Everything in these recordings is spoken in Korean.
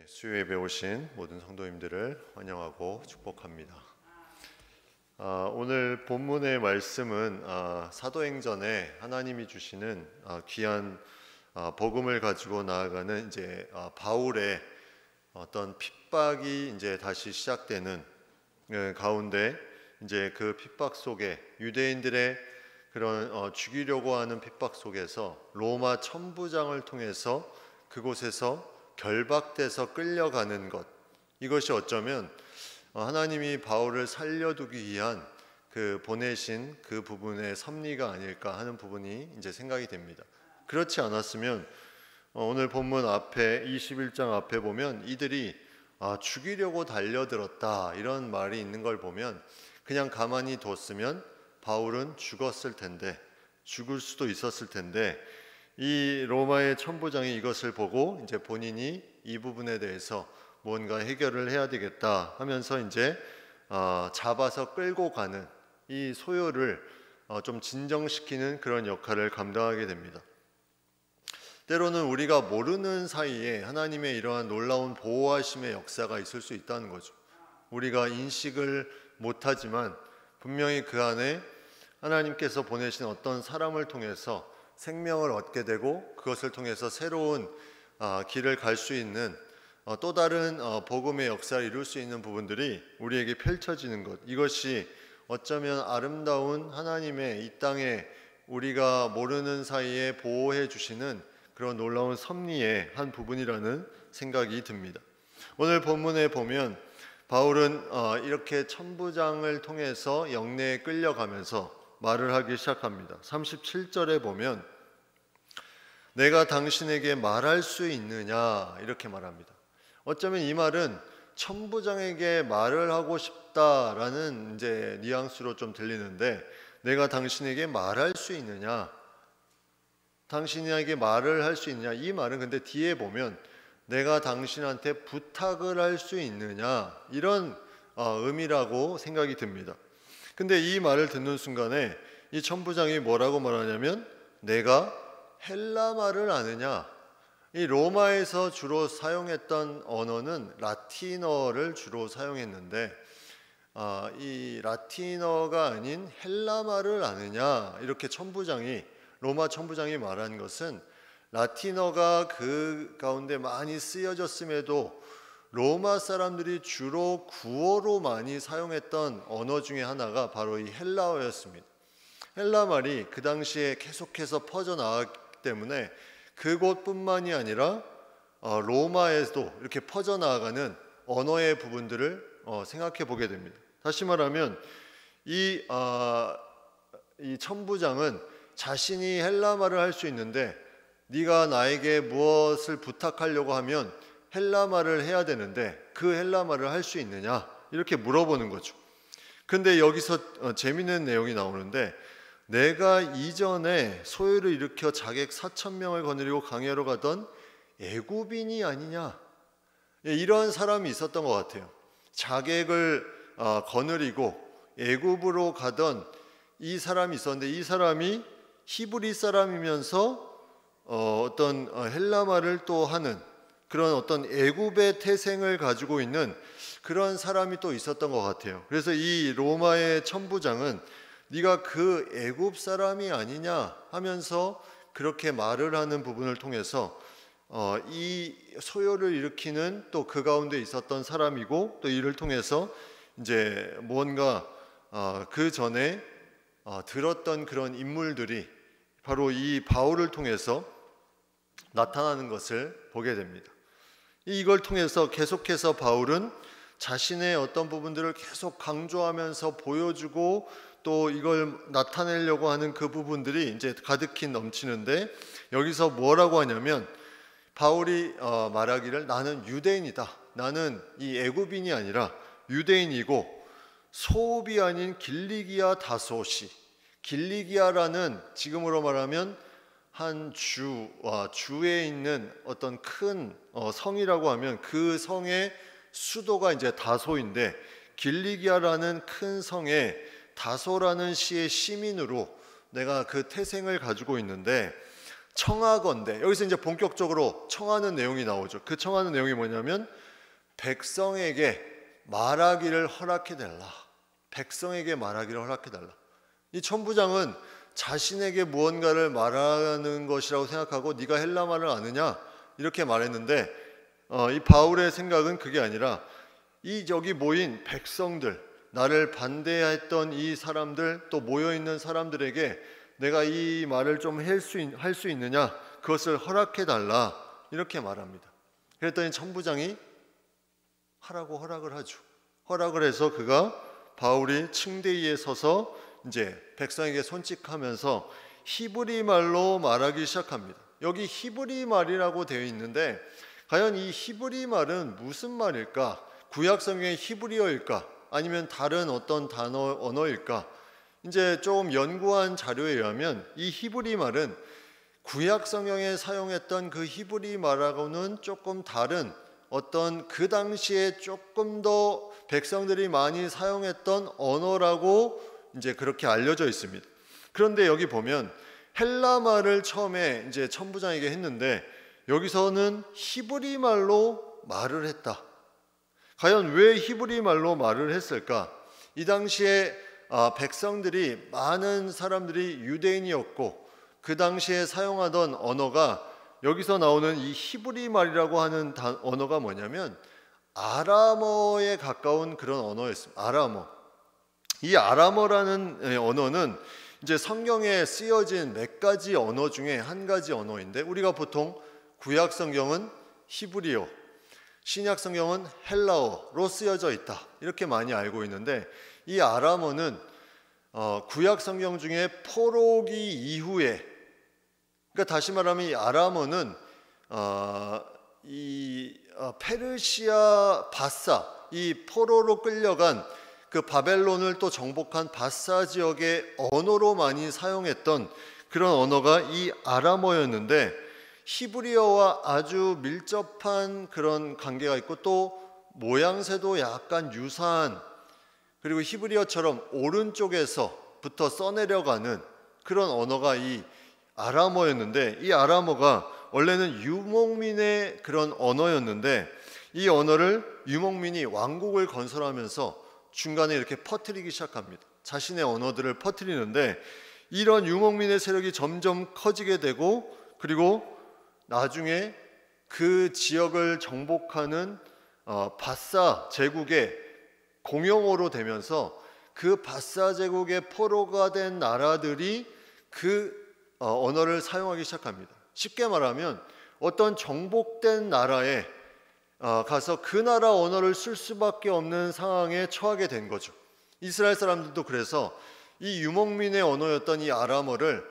수요 예배 오신 모든 성도님들을 환영하고 축복합니다. 오늘 본문의 말씀은 사도행전에 하나님이 주시는 귀한 복음을 가지고 나아가는 바울의 어떤 핍박이 다시 시작되는 가운데 그 핍박 속에 유대인들의 그런 죽이려고 하는 핍박 속에서 로마 천부장을 통해서 그곳에서 결박돼서 끌려가는 것, 이것이 어쩌면 하나님이 바울을 살려두기 위한 보내신 그 부분의 섭리가 아닐까 하는 부분이 생각이 됩니다. 그렇지 않았으면 오늘 본문 앞에 21장 앞에 보면 이들이 죽이려고 달려들었다 이런 말이 있는 걸 보면 그냥 가만히 뒀으면 바울은 죽었을 텐데, 죽을 수도 있었을 텐데, 이 로마의 천부장이 이것을 보고 본인이 이 부분에 대해서 뭔가 해결을 해야 되겠다 하면서 잡아서 끌고 가는 이 소요를 좀 진정시키는 그런 역할을 감당하게 됩니다. 때로는 우리가 모르는 사이에 하나님의 이러한 놀라운 보호하심의 역사가 있을 수 있다는 거죠. 우리가 인식을 못하지만 분명히 그 안에 하나님께서 보내신 어떤 사람을 통해서 생명을 얻게 되고 그것을 통해서 새로운 길을 갈 수 있는 또 다른 복음의 역사를 이룰 수 있는 부분들이 우리에게 펼쳐지는 것, 이것이 어쩌면 아름다운 하나님의 이 땅에 우리가 모르는 사이에 보호해 주시는 그런 놀라운 섭리의 한 부분이라는 생각이 듭니다. 오늘 본문에 보면 바울은 이렇게 천부장을 통해서 영내에 끌려가면서 말을 하기 시작합니다. 37절에 보면 내가 당신에게 말할 수 있느냐 이렇게 말합니다. 어쩌면 이 말은 천부장에게 말을 하고 싶다라는 뉘앙스로 좀 들리는데, 내가 당신에게 말할 수 있느냐, 당신에게 말을 할 수 있느냐, 이 말은 근데 뒤에 보면 내가 당신한테 부탁을 할 수 있느냐 이런 의미라고 생각이 듭니다. 근데 이 말을 듣는 순간에 이 천부장이 뭐라고 말하냐면 내가 헬라 말을 아느냐. 이 로마에서 주로 사용했던 언어는 라틴어를 주로 사용했는데 이 라틴어가 아닌 헬라 말을 아느냐 이렇게 로마 천부장이 말한 것은 라틴어가 그 가운데 많이 쓰여졌음에도 로마 사람들이 주로 구어로 많이 사용했던 언어 중에 하나가 바로 이 헬라어였습니다. 헬라 말이 그 당시에 계속해서 퍼져나갔기 때문에 그곳뿐만이 아니라 로마에도 이렇게 퍼져나가는 언어의 부분들을 생각해 보게 됩니다. 다시 말하면 이 천부장은 자신이 헬라 말을 할 수 있는데 네가 나에게 무엇을 부탁하려고 하면 헬라 말을 해야 되는데 그 헬라 말을 할 수 있느냐 이렇게 물어보는 거죠. 근데 여기서 재미있는 내용이 나오는데 내가 이전에 소요를 일으켜 자객 4,000명을 거느리고 강야로 가던 애굽인이 아니냐, 이런 사람이 있었던 것 같아요. 자객을 거느리고 애굽으로 가던 이 사람이 있었는데 이 사람이 히브리 사람이면서 어떤 헬라 말을 또 하는 그런 어떤 애굽의 태생을 가지고 있는 그런 사람이 또 있었던 것 같아요. 그래서 이 로마의 천부장은 네가 그 애굽 사람이 아니냐 하면서 그렇게 말을 하는 부분을 통해서 이 소요를 일으키는 또 그 가운데 있었던 사람이고, 또 이를 통해서 뭔가 그 전에 들었던 그런 인물들이 바로 이 바울을 통해서 나타나는 것을 보게 됩니다. 이걸 통해서 계속해서 바울은 자신의 어떤 부분들을 계속 강조하면서 보여주고 또 이걸 나타내려고 하는 그 부분들이 가득히 넘치는데, 여기서 뭐라고 하냐면 바울이 말하기를 나는 유대인이다. 나는 이 애굽인이 아니라 유대인이고 소읍이 아닌 길리기아 다소시, 길리기아라는 지금으로 말하면 한 주에 있는 어떤 큰 성이라고 하면 그 성의 수도가 다소인데, 길리기아라는 큰 성에 다소라는 시의 시민으로 내가 그 태생을 가지고 있는데 청하건대, 여기서 이제 본격적으로 청하는 내용이 나오죠. 그 청하는 내용이 뭐냐면 백성에게 말하기를 허락해달라. 백성에게 말하기를 허락해달라. 이 천부장은 자신에게 무언가를 말하는 것이라고 생각하고 네가 헬라 말을 아느냐 이렇게 말했는데 이 바울의 생각은 그게 아니라 이 여기 모인 백성들, 나를 반대했던 이 사람들, 또 모여있는 사람들에게 내가 이 말을 좀 할 수 있느냐, 그것을 허락해달라 이렇게 말합니다. 그랬더니 천부장이 하라고 허락을 하죠. 허락을 해서 그가 바울이 층대위에 서서 이제 백성에게 손짓하면서 히브리 말로 말하기 시작합니다. 여기 히브리 말이라고 되어 있는데 과연 이 히브리 말은 무슨 말일까? 구약 성경의 히브리어일까? 아니면 다른 어떤 단어 언어일까? 이제 조금 연구한 자료에 의하면 이 히브리 말은 구약 성경에 사용했던 그 히브리 말하고는 조금 다른 어떤 그 당시에 조금 더 백성들이 많이 사용했던 언어라고 이제 그렇게 알려져 있습니다. 그런데 여기 보면 헬라 말을 처음에 이제 천부장에게 했는데 여기서는 히브리 말로 말을 했다. 과연 왜 히브리 말로 말을 했을까? 이 당시에 백성들이 많은 사람들이 유대인이었고 그 당시에 사용하던 언어가 여기서 나오는 이 히브리 말이라고 하는 언어가 뭐냐면 아람어에 가까운 그런 언어였습니다. 아람어. 이 아람어라는 언어는 이제 성경에 쓰여진 몇 가지 언어 중에 한 가지 언어인데 우리가 보통 구약 성경은 히브리어, 신약 성경은 헬라어로 쓰여져 있다 이렇게 많이 알고 있는데 이 아람어는 구약 성경 중에 포로기 이후에, 그러니까 다시 말하면 이 아람어는 페르시아 바사, 이 포로로 끌려간 그 바벨론을 또 정복한 바사 지역의 언어로 많이 사용했던 그런 언어가 이 아람어였는데 히브리어와 아주 밀접한 그런 관계가 있고 또 모양새도 약간 유사한, 그리고 히브리어처럼 오른쪽에서부터 써내려가는 그런 언어가 이 아람어였는데 이 아람어가 원래는 유목민의 그런 언어였는데 이 언어를 유목민이 왕국을 건설하면서 중간에 이렇게 퍼뜨리기 시작합니다. 자신의 언어들을 퍼뜨리는데 이런 유목민의 세력이 점점 커지게 되고 그리고 나중에 그 지역을 정복하는 바사 제국의 공용어로 되면서 그 바사 제국의 포로가 된 나라들이 그 언어를 사용하기 시작합니다. 쉽게 말하면 어떤 정복된 나라에 가서 그 나라 언어를 쓸 수밖에 없는 상황에 처하게 된 거죠. 이스라엘 사람들도 그래서 이 유목민의 언어였던 이 아람어를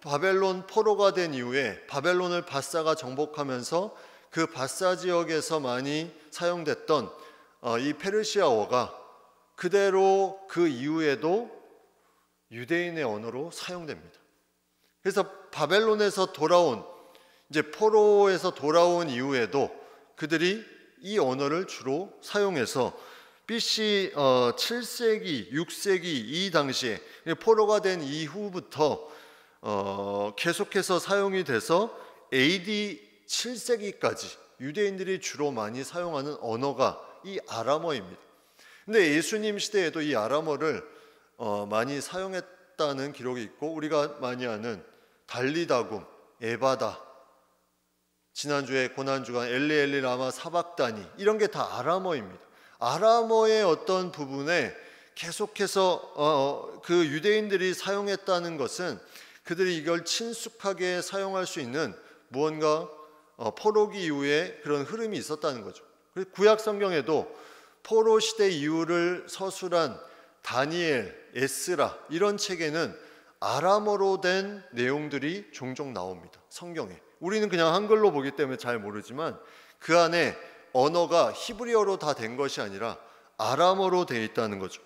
바벨론 포로가 된 이후에 바벨론을 바사가 정복하면서 그 바사 지역에서 많이 사용됐던 이 페르시아어가 그대로 그 이후에도 유대인의 언어로 사용됩니다. 그래서 바벨론에서 돌아온 이제 포로에서 돌아온 이후에도 그들이 이 언어를 주로 사용해서 BC 7세기, 6세기 이 당시에 포로가 된 이후부터 계속해서 사용이 돼서 AD 7세기까지 유대인들이 주로 많이 사용하는 언어가 이 아람어입니다. 근데 예수님 시대에도 이 아람어를 많이 사용했다는 기록이 있고 우리가 많이 아는 달리다굼, 에바다, 지난주에 고난주간 엘리 엘리 라마 사박다니 이런 게 다 아람어입니다. 아람어의 어떤 부분에 계속해서 그 유대인들이 사용했다는 것은 그들이 이걸 친숙하게 사용할 수 있는 무언가 포로기 이후에 그런 흐름이 있었다는 거죠. 그래서 구약 성경에도 포로 시대 이후를 서술한 다니엘, 에스라 이런 책에는 아람어로 된 내용들이 종종 나옵니다. 성경에. 우리는 그냥 한글로 보기 때문에 잘 모르지만 그 안에 언어가 히브리어로 다 된 것이 아니라 아람어로 되어 있다는 거죠.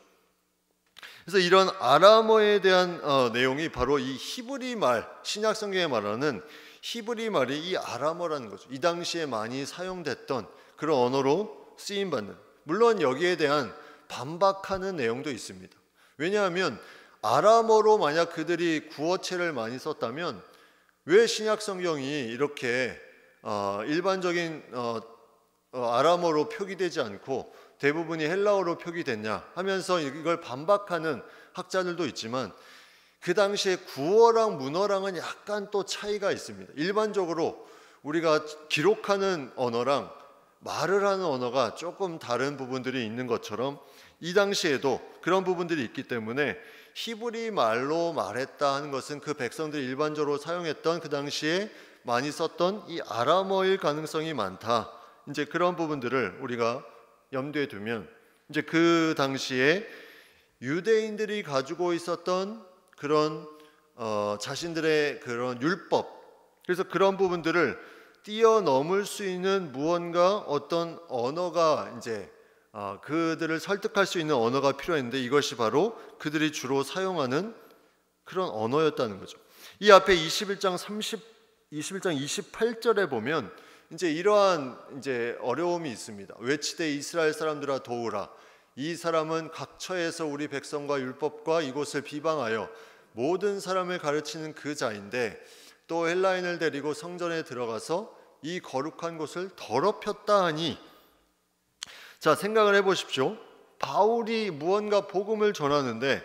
그래서 이런 아람어에 대한 내용이 바로 이 히브리 말, 신약 성경에 말하는 히브리 말이 이 아람어라는 거죠. 이 당시에 많이 사용됐던 그런 언어로 쓰임받는, 물론 여기에 대한 반박하는 내용도 있습니다. 왜냐하면 아람어로 만약 그들이 구어체를 많이 썼다면 왜 신약 성경이 이렇게 일반적인 아람어로 표기되지 않고 대부분이 헬라어로 표기됐냐 하면서 이걸 반박하는 학자들도 있지만, 그 당시에 구어랑 문어랑은 약간 또 차이가 있습니다. 일반적으로 우리가 기록하는 언어랑 말을 하는 언어가 조금 다른 부분들이 있는 것처럼 이 당시에도 그런 부분들이 있기 때문에 히브리 말로 말했다 하는 것은 그 백성들이 일반적으로 사용했던 그 당시에 많이 썼던 이 아람어일 가능성이 많다. 이제 그런 부분들을 우리가 염두에 두면, 이제 그 당시에 유대인들이 가지고 있었던 그런 자신들의 그런 율법, 그래서 그런 부분들을 뛰어넘을 수 있는 무언가 어떤 언어가 이제 그들을 설득할 수 있는 언어가 필요했는데, 이것이 바로 그들이 주로 사용하는 그런 언어였다는 거죠. 이 앞에 21장 28절에 보면 이제 이러한 이제 어려움이 있습니다. 외치되 이스라엘 사람들아 도우라. 이 사람은 각처에서 우리 백성과 율법과 이곳을 비방하여 모든 사람을 가르치는 그 자인데 또 헬라인을 데리고 성전에 들어가서 이 거룩한 곳을 더럽혔다 하니. 자, 생각을 해보십시오. 바울이 무언가 복음을 전하는데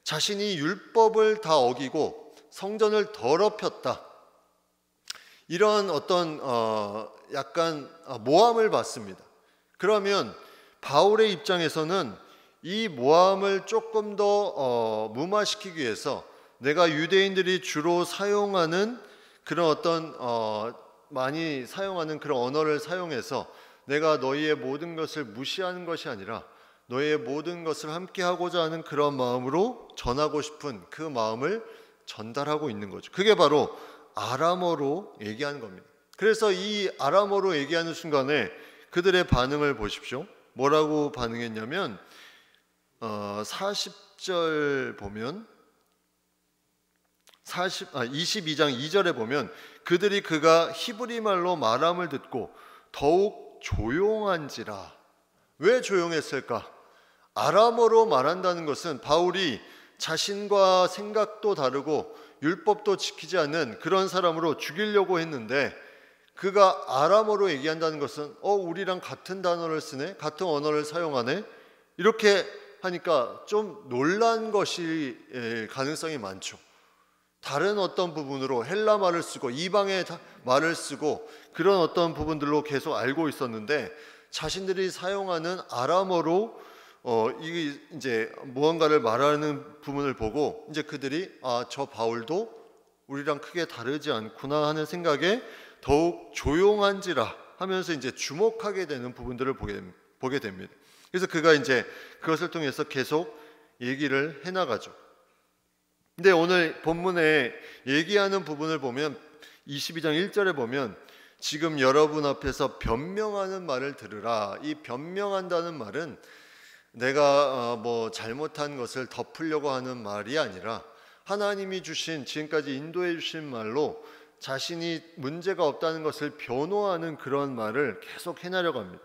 자신이 율법을 다 어기고 성전을 더럽혔다, 이런 어떤 약간 모함을 받습니다. 그러면 바울의 입장에서는 이 모함을 조금 더 무마시키기 위해서 내가 유대인들이 주로 사용하는 그런 어떤 많이 사용하는 그런 언어를 사용해서 내가 너희의 모든 것을 무시하는 것이 아니라 너희의 모든 것을 함께 하고자 하는 그런 마음으로 전하고 싶은 그 마음을 전달하고 있는 거죠. 그게 바로 아람어로 얘기하는 겁니다. 그래서 이 아람어로 얘기하는 순간에 그들의 반응을 보십시오. 뭐라고 반응했냐면 40절 보면 22장 2절에 보면 그들이 그가 히브리 말로 말함을 듣고 더욱 조용한지라. 왜 조용했을까? 아람어로 말한다는 것은 바울이 자신과 생각도 다르고 율법도 지키지 않는 그런 사람으로 죽이려고 했는데, 그가 아람어로 얘기한다는 것은 우리랑 같은 단어를 쓰네, 같은 언어를 사용하네, 이렇게 하니까 좀 놀란 것이 가능성이 많죠. 다른 어떤 부분으로 헬라 말을 쓰고 이방의 말을 쓰고 그런 어떤 부분들로 계속 알고 있었는데, 자신들이 사용하는 아람어로 이게 이제 무언가를 말하는 부분을 보고 이제 그들이 저 바울도 우리랑 크게 다르지 않구나 하는 생각에 더욱 조용한지라 하면서 이제 주목하게 되는 부분들을 보게 됩니다. 그래서 그가 이제 그것을 통해서 계속 얘기를 해나가죠. 근데 오늘 본문에 얘기하는 부분을 보면 22장 1절에 보면 지금 여러분 앞에서 변명하는 말을 들으라. 이 변명한다는 말은 내가 뭐 잘못한 것을 덮으려고 하는 말이 아니라 하나님이 주신, 지금까지 인도해 주신 말로 자신이 문제가 없다는 것을 변호하는 그런 말을 계속 해나려고 합니다.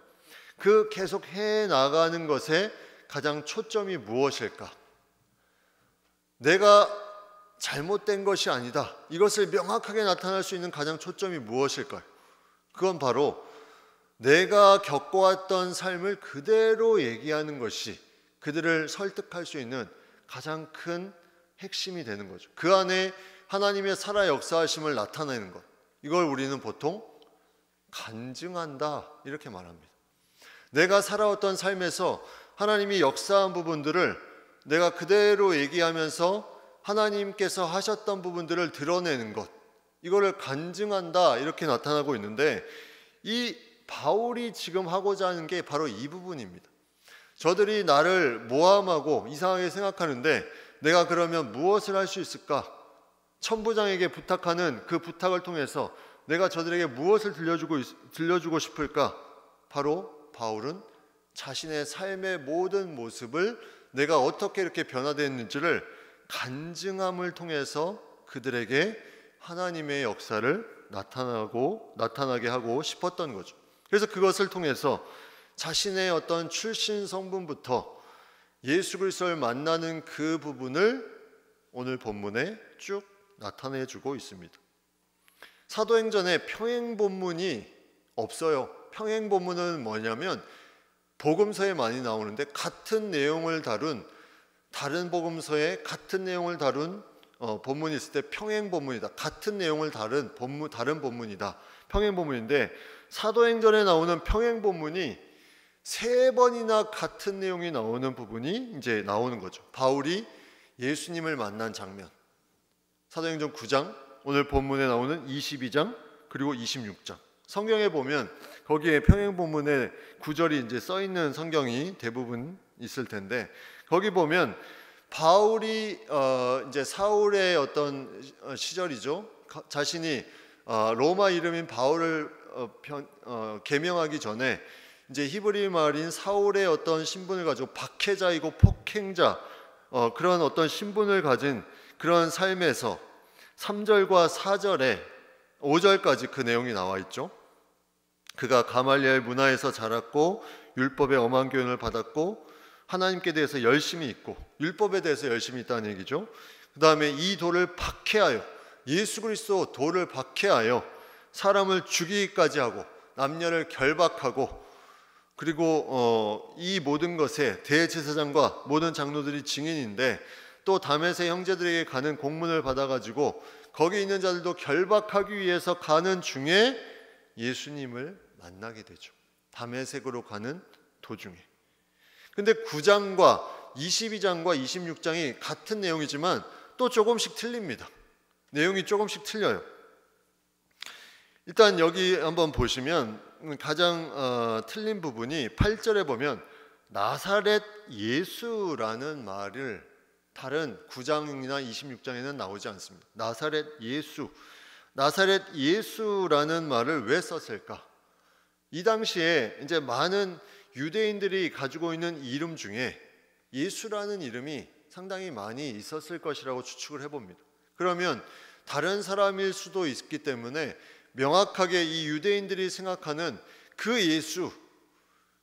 그 계속 해나가는 것에 가장 초점이 무엇일까? 내가 잘못된 것이 아니다, 이것을 명확하게 나타낼 수 있는 가장 초점이 무엇일까요? 그건 바로 내가 겪어왔던 삶을 그대로 얘기하는 것이 그들을 설득할 수 있는 가장 큰 핵심이 되는 거죠. 그 안에 하나님의 살아 역사하심을 나타내는 것, 이걸 우리는 보통 간증한다 이렇게 말합니다. 내가 살아왔던 삶에서 하나님이 역사한 부분들을 내가 그대로 얘기하면서 하나님께서 하셨던 부분들을 드러내는 것, 이거를 간증한다 이렇게 나타나고 있는데, 이 바울이 지금 하고자 하는 게 바로 이 부분입니다. 저들이 나를 모함하고 이상하게 생각하는데 내가 그러면 무엇을 할 수 있을까? 천부장에게 부탁하는 그 부탁을 통해서 내가 저들에게 무엇을 들려주고 싶을까? 바로 바울은 자신의 삶의 모든 모습을 내가 어떻게 이렇게 변화되었는지를 간증함을 통해서 그들에게 하나님의 역사를 나타나게 하고 싶었던 거죠. 그래서 그것을 통해서 자신의 어떤 출신 성분부터 예수 그리스도를 만나는 그 부분을 오늘 본문에 쭉 나타내주고 있습니다. 사도행전에 평행 본문이 없어요. 평행 본문은 뭐냐면 복음서에 많이 나오는데 같은 내용을 다룬 다른 복음서에 같은 내용을 다룬 본문이 있을 때 평행 본문이다. 같은 내용을 다른 본문 다른 본문이다. 평행 본문인데 사도행전에 나오는 평행 본문이 3번이나 같은 내용이 나오는 부분이 이제 나오는 거죠. 바울이 예수님을 만난 장면. 사도행전 9장, 오늘 본문에 나오는 22장, 그리고 26장. 성경에 보면 거기에 평행 본문에 구절이 이제 써 있는 성경이 대부분 있을 텐데 거기 보면 바울이 이제 사울의 어떤 시절이죠. 자신이 로마 이름인 바울을 개명하기 전에 이제 히브리 말인 사울의 어떤 신분을 가지고 박해자이고 폭행자 그런 어떤 신분을 가진 그런 삶에서 3절과 4절에 5절까지 그 내용이 나와 있죠. 그가 가말리엘 문화에서 자랐고 율법의 엄한 교훈을 받았고 하나님께 대해서 열심히 있고 율법에 대해서 열심히 있다는 얘기죠. 그 다음에 이 도를 박해하여 예수 그리스도 도를 박해하여 사람을 죽이기까지 하고 남녀를 결박하고 그리고 이 모든 것에 대제사장과 모든 장로들이 증인인데 또 다메섹 형제들에게 가는 공문을 받아가지고 거기 있는 자들도 결박하기 위해서 가는 중에 예수님을 만나게 되죠. 다메섹으로 가는 도중에. 근데 9장과 22장과 26장이 같은 내용이지만 또 조금씩 틀립니다. 내용이 조금씩 틀려요. 일단 여기 한번 보시면 가장 틀린 부분이 8절에 보면 나사렛 예수라는 말을 다른 9장이나 26장에는 나오지 않습니다. 나사렛 예수. 나사렛 예수라는 말을 왜 썼을까? 이 당시에 이제 많은 유대인들이 가지고 있는 이름 중에 예수라는 이름이 상당히 많이 있었을 것이라고 추측을 해봅니다. 그러면 다른 사람일 수도 있기 때문에 명확하게 이 유대인들이 생각하는 그 예수,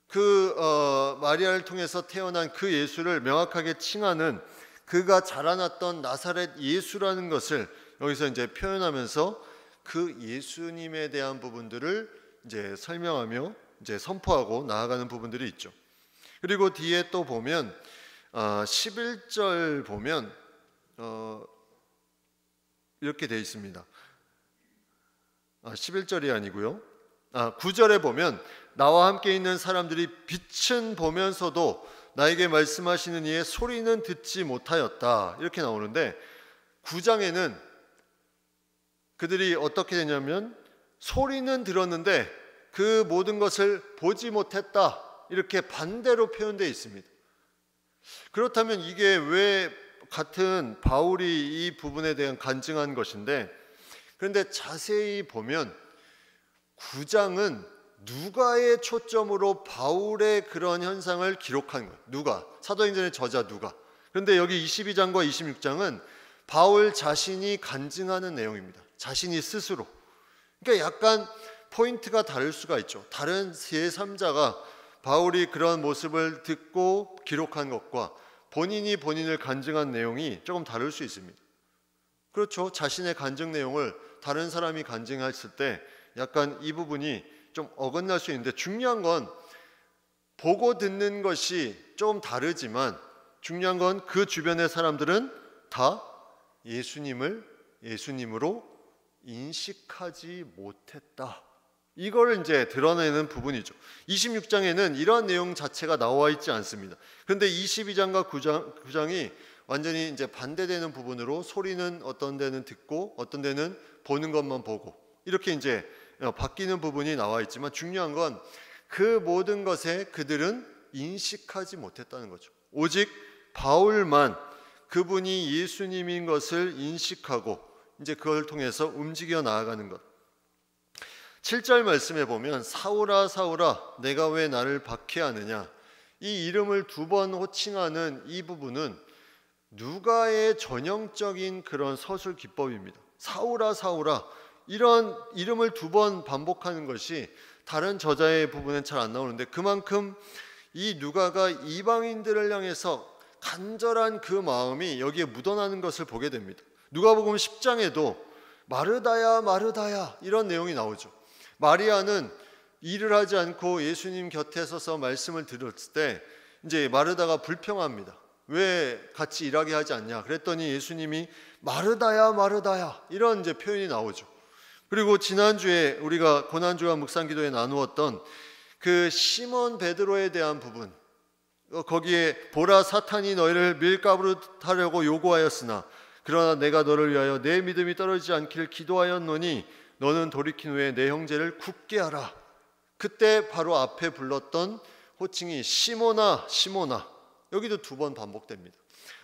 그 마리아를 통해서 태어난 그 예수를 명확하게 칭하는 그가 자라났던 나사렛 예수라는 것을 여기서 이제 표현하면서 그 예수님에 대한 부분들을 이제 설명하며 이제 선포하고 나아가는 부분들이 있죠. 그리고 뒤에 또 보면 11절 보면 이렇게 되어 있습니다. 11절이 아니고요. 9절에 보면 나와 함께 있는 사람들이 빛은 보면서도 나에게 말씀하시는 이의 소리는 듣지 못하였다. 이렇게 나오는데 9장에는 그들이 어떻게 되냐면 소리는 들었는데 그 모든 것을 보지 못했다. 이렇게 반대로 표현되어 있습니다. 그렇다면 이게 왜 같은 바울이 이 부분에 대한 간증한 것인데 그런데 자세히 보면 9장은 누가의 초점으로 바울의 그런 현상을 기록한 거예요. 누가? 사도행전의 저자 누가? 그런데 여기 22장과 26장은 바울 자신이 간증하는 내용입니다. 자신이 스스로. 그러니까 약간 포인트가 다를 수가 있죠. 다른 제3자가 바울이 그런 모습을 듣고 기록한 것과 본인이 본인을 간증한 내용이 조금 다를 수 있습니다. 그렇죠. 자신의 간증 내용을 다른 사람이 간증했을 때 약간 이 부분이 좀 어긋날 수 있는데 중요한 건 보고 듣는 것이 좀 다르지만 중요한 건 그 주변의 사람들은 다 예수님으로 인식하지 못했다. 이거를 이제 드러내는 부분이죠. 26장에는 이러한 내용 자체가 나와 있지 않습니다. 그런데 22장과 9장이 완전히 이제 반대되는 부분으로 소리는 어떤 데는 듣고 어떤 데는 보는 것만 보고 이렇게 이제 바뀌는 부분이 나와 있지만 중요한 건 그 모든 것에 그들은 인식하지 못했다는 거죠. 오직 바울만 그분이 예수님인 것을 인식하고 이제 그걸 통해서 움직여 나아가는 것. 7절 말씀에 보면 사울아 사울아 내가 왜 나를 박해하느냐, 이 이름을 2번 호칭하는 이 부분은 누가의 전형적인 그런 서술 기법입니다. 사울아 사울아 이런 이름을 2번 반복하는 것이 다른 저자의 부분은 잘 안 나오는데 그만큼 이 누가가 이방인들을 향해서 간절한 그 마음이 여기에 묻어나는 것을 보게 됩니다. 누가복음 10장에도 마르다야 마르다야 이런 내용이 나오죠. 마리아는 일을 하지 않고 예수님 곁에 서서 말씀을 들었을 때 이제 마르다가 불평합니다. 왜 같이 일하게 하지 않냐? 그랬더니 예수님이 마르다야 마르다야 이런 이제 표현이 나오죠. 그리고 지난주에 우리가 고난주와 묵상기도에 나누었던 그 시몬 베드로에 대한 부분, 거기에 보라 사탄이 너희를 밀가부르하려고 요구하였으나 그러나 내가 너를 위하여 내 믿음이 떨어지지 않기를 기도하였노니 너는 돌이킨 후에 내 형제를 굳게 하라. 그때 바로 앞에 불렀던 호칭이 시몬아 시몬아, 여기도 2번 반복됩니다.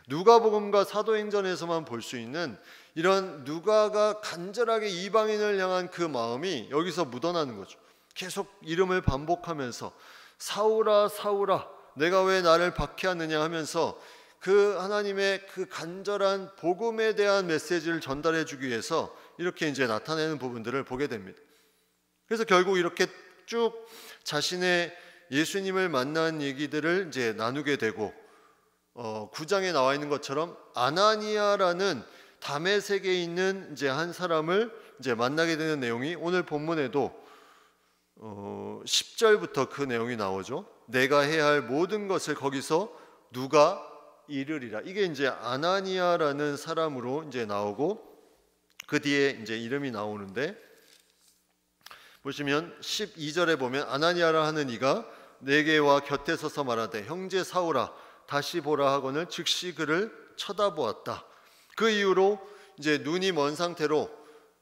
누가복음과 사도행전에서만 볼 수 있는 이런 누가가 간절하게 이방인을 향한 그 마음이 여기서 묻어나는 거죠. 계속 이름을 반복하면서 사울아 사울아 내가 왜 나를 박해하느냐 하면서 그 하나님의 그 간절한 복음에 대한 메시지를 전달해 주기 위해서 이렇게 이제 나타내는 부분들을 보게 됩니다. 그래서 결국 이렇게 쭉 자신의 예수님을 만난 얘기들을 이제 나누게 되고 9장에 나와 있는 것처럼 아나니아라는 다메섹에 있는 이제 한 사람을 이제 만나게 되는 내용이 오늘 본문에도 10절부터 그 내용이 나오죠. 내가 해야 할 모든 것을 거기서 누가 이르리라. 이게 이제 아나니아라는 사람으로 이제 나오고 그 뒤에 이제 이름이 나오는데 보시면 12절에 보면 아나니아라 하는 이가 내게 와 곁에 서서 말하되 형제 사울아 다시 보라 하거늘 즉시 그를 쳐다보았다. 그 이후로 이제 눈이 먼 상태로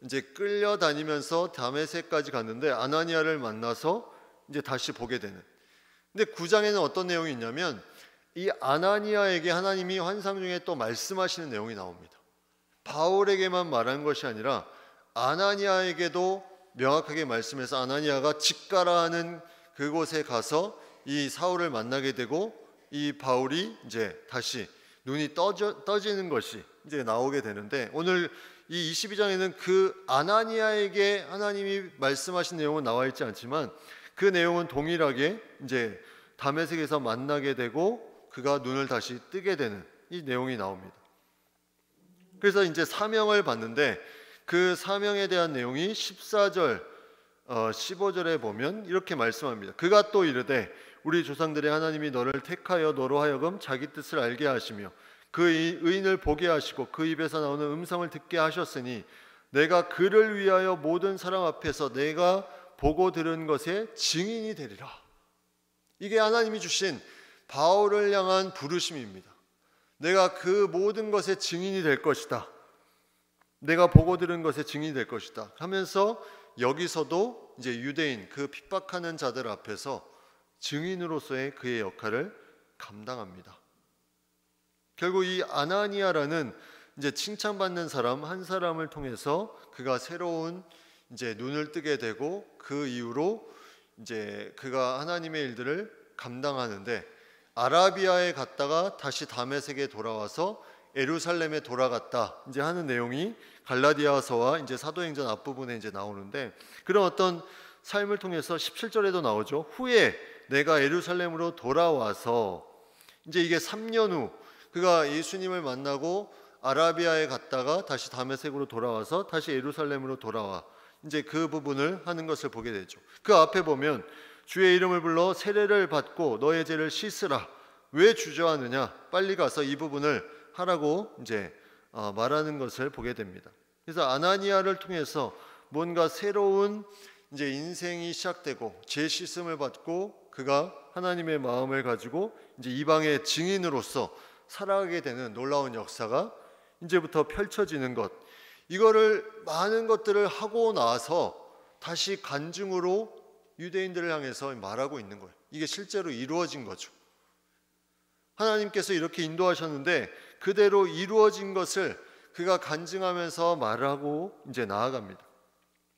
이제 끌려다니면서 다메섹까지 갔는데 아나니아를 만나서 이제 다시 보게 되는. 근데 9장에는 어떤 내용이 있냐면 이 아나니아에게 하나님이 환상 중에 또 말씀하시는 내용이 나옵니다. 바울에게만 말한 것이 아니라 아나니아에게도 명확하게 말씀해서 아나니아가 직가라 하는 그곳에 가서 이 사울을 만나게 되고 이 바울이 이제 다시 눈이 떠지는 것이 이제 나오게 되는데 오늘 이 22장에는 그 아나니아에게 하나님이 말씀하신 내용은 나와 있지 않지만 그 내용은 동일하게 이제 다메섹에서 만나게 되고 그가 눈을 다시 뜨게 되는 이 내용이 나옵니다. 그래서 이제 사명을 받는데 그 사명에 대한 내용이 14절 15절에 보면 이렇게 말씀합니다. 그가 또 이르되 우리 조상들의 하나님이 너를 택하여 너로 하여금 자기 뜻을 알게 하시며 그 의인을 보게 하시고 그 입에서 나오는 음성을 듣게 하셨으니 내가 그를 위하여 모든 사람 앞에서 내가 보고 들은 것의 증인이 되리라. 이게 하나님이 주신 바울을 향한 부르심입니다. 내가 그 모든 것의 증인이 될 것이다. 내가 보고 들은 것의 증인이 될 것이다 하면서 여기서도 이제 유대인 그 핍박하는 자들 앞에서 증인으로서의 그의 역할을 감당합니다. 결국 이 아나니아라는 이제 칭찬받는 사람 한 사람을 통해서 그가 새로운 이제 눈을 뜨게 되고 그 이후로 이제 그가 하나님의 일들을 감당하는데 아라비아에 갔다가 다시 다메섹에 돌아와서 예루살렘에 돌아갔다 이제 하는 내용이 갈라디아서와 이제 사도행전 앞부분에 이제 나오는데 그런 어떤 삶을 통해서 17절에도 나오죠. 후에 내가 예루살렘으로 돌아와서 이제 이게 3년 후 그가 예수님을 만나고 아라비아에 갔다가 다시 다메섹으로 돌아와서 다시 예루살렘으로 돌아와 이제 그 부분을 하는 것을 보게 되죠. 그 앞에 보면 주의 이름을 불러 세례를 받고 너의 죄를 씻으라. 왜 주저하느냐? 빨리 가서 이 부분을 하라고 이제 말하는 것을 보게 됩니다. 그래서 아나니아를 통해서 뭔가 새로운 이제 인생이 시작되고 죄 씻음을 받고 그가 하나님의 마음을 가지고 이제 이방의 증인으로서 살아가게 되는 놀라운 역사가 이제부터 펼쳐지는 것. 이거를 많은 것들을 하고 나서 다시 간증으로 유대인들을 향해서 말하고 있는 거예요. 이게 실제로 이루어진 거죠. 하나님께서 이렇게 인도하셨는데 그대로 이루어진 것을 그가 간증하면서 말하고 이제 나아갑니다.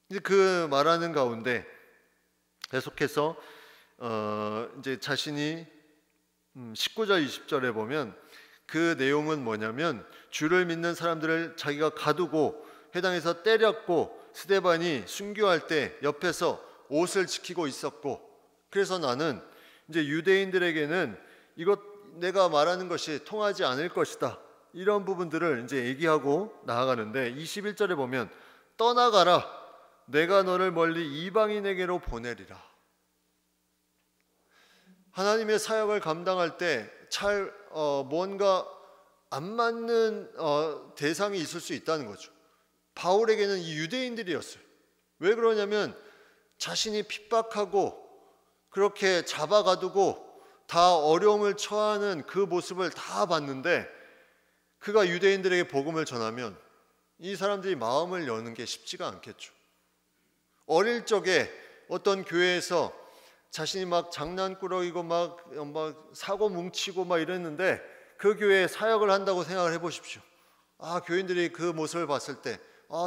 이제 그 말하는 가운데 계속해서 이제 자신이 19절 20절에 보면 그 내용은 뭐냐면 주를 믿는 사람들을 자기가 가두고 회당에서 때렸고 스데반이 순교할 때 옆에서 옷을 지키고 있었고 그래서 나는 이제 유대인들에게는 이것 내가 말하는 것이 통하지 않을 것이다. 이런 부분들을 이제 얘기하고 나아가는데 21절에 보면 떠나가라. 내가 너를 멀리 이방인에게로 보내리라. 하나님의 사역을 감당할 때 뭔가 안 맞는 대상이 있을 수 있다는 거죠. 바울에게는 이 유대인들이었어요. 왜 그러냐면 자신이 핍박하고 그렇게 잡아가두고 다 어려움을 처하는 그 모습을 다 봤는데, 그가 유대인들에게 복음을 전하면 이 사람들이 마음을 여는 게 쉽지가 않겠죠. 어릴 적에 어떤 교회에서 자신이 막 장난꾸러기고 막 사고 뭉치고 막 이랬는데 그 교회에 사역을 한다고 생각을 해보십시오. 교인들이 그 모습을 봤을 때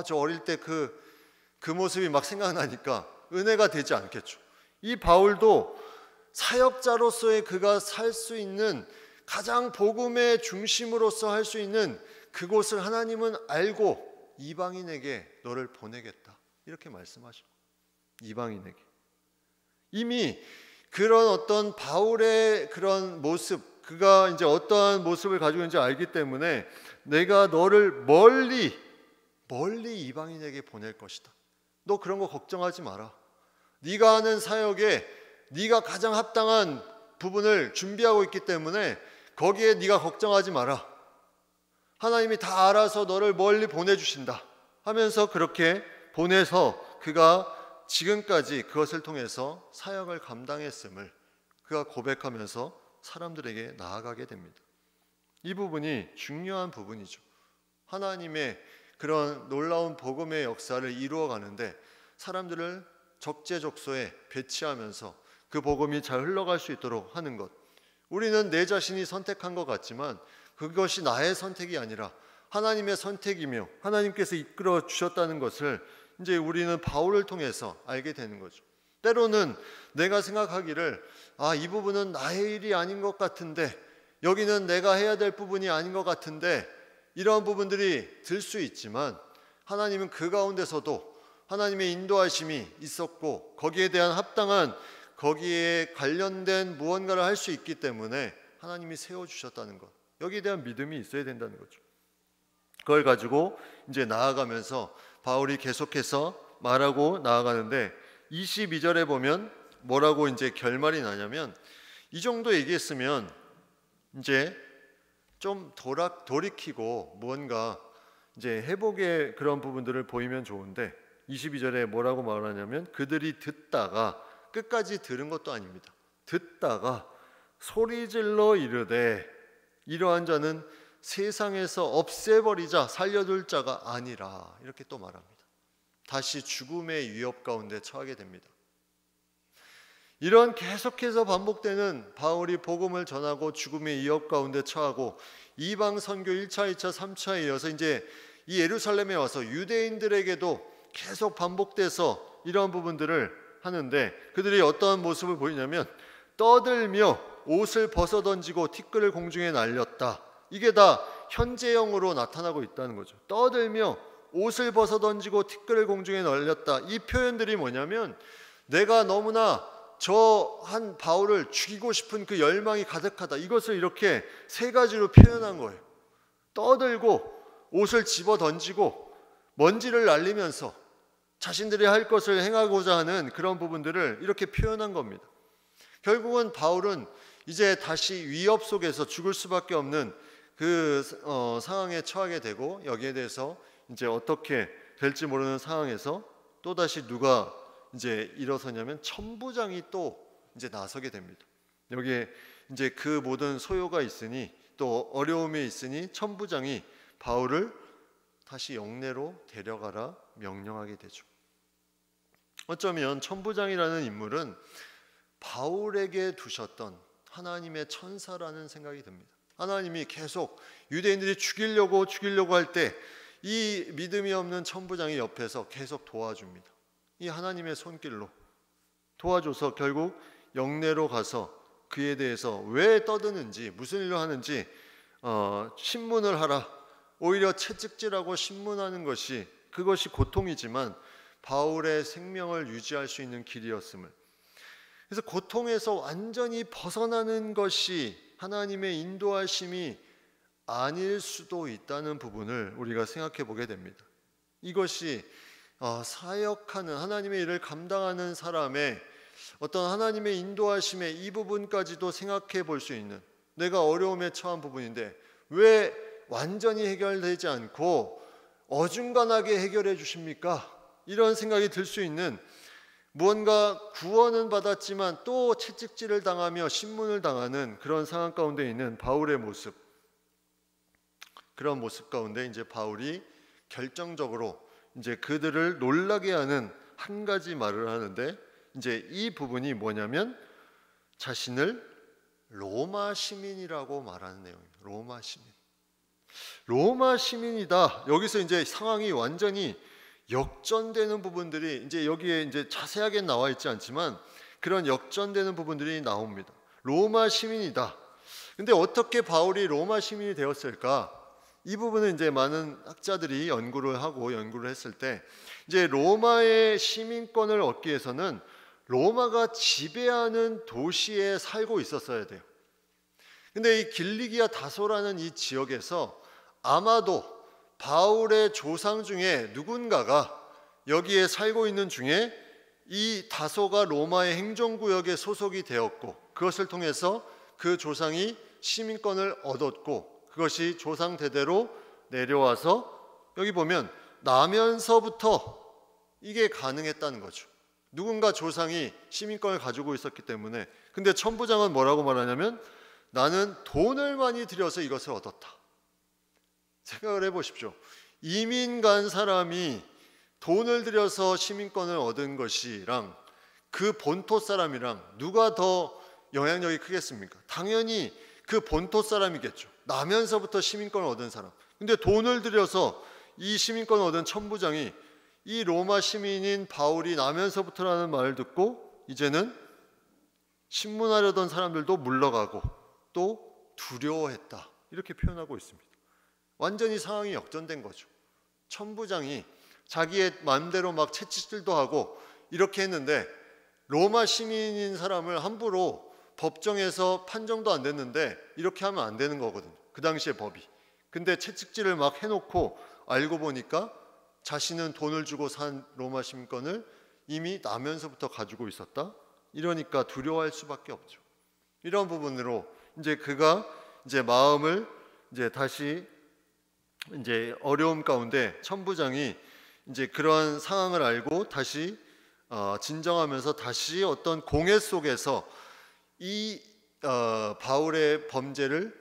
저 어릴 때 그 모습이 막 생각나니까 은혜가 되지 않겠죠. 이 바울도 사역자로서의 그가 살 수 있는 가장 복음의 중심으로서 할 수 있는 그곳을 하나님은 알고 이방인에게 너를 보내겠다 이렇게 말씀하시고, 이방인에게 이미 그런 어떤 바울의 그런 모습, 그가 이제 어떠한 모습을 가지고 있는지 알기 때문에 내가 너를 멀리 이방인에게 보낼 것이다. 너 그런 거 걱정하지 마라. 네가 하는 사역에 네가 가장 합당한 부분을 준비하고 있기 때문에 거기에 네가 걱정하지 마라. 하나님이 다 알아서 너를 멀리 보내주신다 하면서 그렇게 보내서 그가 지금까지 그것을 통해서 사역을 감당했음을 그가 고백하면서 사람들에게 나아가게 됩니다. 이 부분이 중요한 부분이죠. 하나님의 그런 놀라운 복음의 역사를 이루어가는데 사람들을 적재적소에 배치하면서 그 복음이 잘 흘러갈 수 있도록 하는 것. 우리는 내 자신이 선택한 것 같지만 그것이 나의 선택이 아니라 하나님의 선택이며 하나님께서 이끌어 주셨다는 것을 이제 우리는 바울을 통해서 알게 되는 거죠. 때로는 내가 생각하기를 이 부분은 나의 일이 아닌 것 같은데, 여기는 내가 해야 될 부분이 아닌 것 같은데, 이러한 부분들이 들 수 있지만 하나님은 그 가운데서도 하나님의 인도하심이 있었고 거기에 대한 합당한 거기에 관련된 무언가를 할 수 있기 때문에 하나님이 세워주셨다는 것, 여기에 대한 믿음이 있어야 된다는 거죠. 그걸 가지고 이제 나아가면서 바울이 계속해서 말하고 나아가는데 22절에 보면 뭐라고 이제 결말이 나냐면, 이 정도 얘기했으면 이제 좀 돌이키고 뭔가 이제 회복의 그런 부분들을 보이면 좋은데 22절에 뭐라고 말하냐면, 그들이 듣다가, 끝까지 들은 것도 아닙니다. 듣다가 소리질러 이르되 이러한 자는 세상에서 없애버리자 살려둘 자가 아니라, 이렇게 또 말합니다. 다시 죽음의 위협 가운데 처하게 됩니다. 이런 계속해서 반복되는 바울이 복음을 전하고 죽음의 위협 가운데 처하고 이방 선교 1차, 2차, 3차에 이어서 이제 이 예루살렘에 와서 유대인들에게도 계속 반복돼서 이러한 부분들을 하는데, 그들이 어떠한 모습을 보이냐면 떠들며 옷을 벗어던지고 티끌을 공중에 날렸다. 이게 다 현재형으로 나타나고 있다는 거죠. 떠들며 옷을 벗어던지고 티끌을 공중에 날렸다. 이 표현들이 뭐냐면 내가 너무나 저 한 바울을 죽이고 싶은 그 열망이 가득하다, 이것을 이렇게 세 가지로 표현한 거예요. 떠들고 옷을 집어 던지고 먼지를 날리면서 자신들이 할 것을 행하고자 하는 그런 부분들을 이렇게 표현한 겁니다. 결국은 바울은 이제 다시 위협 속에서 죽을 수밖에 없는 그 상황에 처하게 되고, 여기에 대해서 이제 어떻게 될지 모르는 상황에서 또다시 누가 이제 일어서냐면 천부장이 또 이제 나서게 됩니다. 여기에 이제 그 모든 소요가 있으니 또 어려움이 있으니 천부장이 바울을 다시 영내로 데려가라 명령하게 되죠. 어쩌면 천부장이라는 인물은 바울에게 두셨던 하나님의 천사라는 생각이 듭니다. 하나님이 계속 유대인들이 죽이려고 할 때 이 믿음이 없는 천부장이 옆에서 계속 도와줍니다. 이 하나님의 손길로 도와줘서 결국 영내로 가서 그에 대해서 왜 떠드는지, 무슨 일을 하는지 신문을 하라. 오히려 채찍질하고 신문하는 것이, 그것이 고통이지만 바울의 생명을 유지할 수 있는 길이었음을, 그래서 고통에서 완전히 벗어나는 것이 하나님의 인도하심이 아닐 수도 있다는 부분을 우리가 생각해 보게 됩니다. 이것이 사역하는 하나님의 일을 감당하는 사람의 어떤 하나님의 인도하심의 이 부분까지도 생각해 볼 수 있는, 내가 어려움에 처한 부분인데 왜 완전히 해결되지 않고 어중간하게 해결해 주십니까? 이런 생각이 들 수 있는, 무언가 구원은 받았지만 또 채찍질을 당하며 신문을 당하는 그런 상황 가운데 있는 바울의 모습, 그런 모습 가운데 이제 바울이 결정적으로 이제 그들을 놀라게 하는 한 가지 말을 하는데, 이제 이 부분이 뭐냐면 자신을 로마 시민이라고 말하는 내용입니다. 로마 시민. 로마 시민이다. 여기서 이제 상황이 완전히 역전되는 부분들이 이제 여기에 이제 자세하게 나와 있지 않지만 그런 역전되는 부분들이 나옵니다. 로마 시민이다. 근데 어떻게 바울이 로마 시민이 되었을까? 이 부분은 이제 많은 학자들이 연구를 했을 때, 이제 로마의 시민권을 얻기 위해서는 로마가 지배하는 도시에 살고 있었어야 돼요. 근데 이 길리기아 다소라는 이 지역에서 아마도 바울의 조상 중에 누군가가 여기에 살고 있는 중에 이 다소가 로마의 행정구역에 소속이 되었고, 그것을 통해서 그 조상이 시민권을 얻었고, 그것이 조상 대대로 내려와서 여기 보면 나면서부터 이게 가능했다는 거죠. 누군가 조상이 시민권을 가지고 있었기 때문에. 근데 천부장은 뭐라고 말하냐면 나는 돈을 많이 들여서 이것을 얻었다. 생각을 해보십시오. 이민 간 사람이 돈을 들여서 시민권을 얻은 것이랑 그 본토 사람이랑 누가 더 영향력이 크겠습니까? 당연히 그 본토 사람이겠죠. 나면서부터 시민권을 얻은 사람. 근데 돈을 들여서 이 시민권을 얻은 천부장이 이 로마 시민인 바울이 나면서부터라는 말을 듣고 이제는 신문하려던 사람들도 물러가고 또 두려워했다. 이렇게 표현하고 있습니다. 완전히 상황이 역전된 거죠. 천부장이 자기의 마음대로 막 채찍질도 하고 이렇게 했는데, 로마 시민인 사람을 함부로 법정에서 판정도 안 됐는데 이렇게 하면 안 되는 거거든요. 그 당시의 법이. 근데 채찍질을 막 해놓고 알고 보니까 자신은 돈을 주고 산 로마 시민권을 이미 나면서부터 가지고 있었다. 이러니까 두려워할 수밖에 없죠. 이런 부분으로 이제 그가 이제 마음을 이제 다시 이제 어려움 가운데 천부장이 이제 그러한 상황을 알고 다시 진정하면서 다시 어떤 공회 속에서 이 바울의 범죄를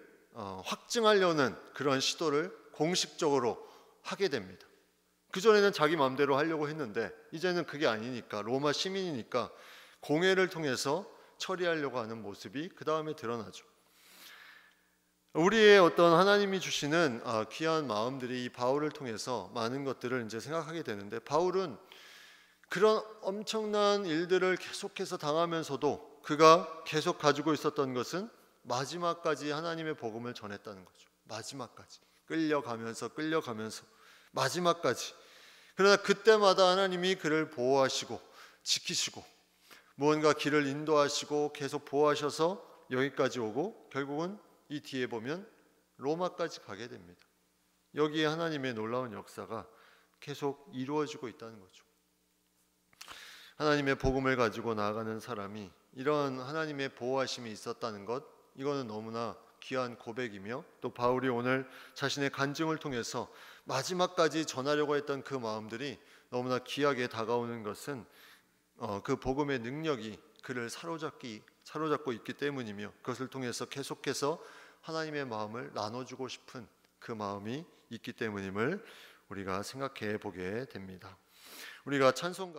확증하려는 그런 시도를 공식적으로 하게 됩니다. 그전에는 자기 마음대로 하려고 했는데 이제는 그게 아니니까, 로마 시민이니까 공회를 통해서 처리하려고 하는 모습이 그 다음에 드러나죠. 우리의 어떤 하나님이 주시는 귀한 마음들이 이 바울을 통해서 많은 것들을 이제 생각하게 되는데, 바울은 그런 엄청난 일들을 계속해서 당하면서도 그가 계속 가지고 있었던 것은 마지막까지 하나님의 복음을 전했다는 거죠. 마지막까지 끌려가면서 마지막까지. 그러나 그때마다 하나님이 그를 보호하시고 지키시고 무언가 길을 인도하시고 계속 보호하셔서 여기까지 오고, 결국은 이 뒤에 보면 로마까지 가게 됩니다. 여기에 하나님의 놀라운 역사가 계속 이루어지고 있다는 거죠. 하나님의 복음을 가지고 나아가는 사람이 이런 하나님의 보호하심이 있었다는 것, 이거는 너무나 귀한 고백이며, 또 바울이 오늘 자신의 간증을 통해서 마지막까지 전하려고 했던 그 마음들이 너무나 귀하게 다가오는 것은 그 복음의 능력이 그를 사로잡고 있기 때문이며, 그것을 통해서 계속해서 하나님의 마음을 나눠주고 싶은 그 마음이 있기 때문임을 우리가 생각해 보게 됩니다. 우리가 찬송가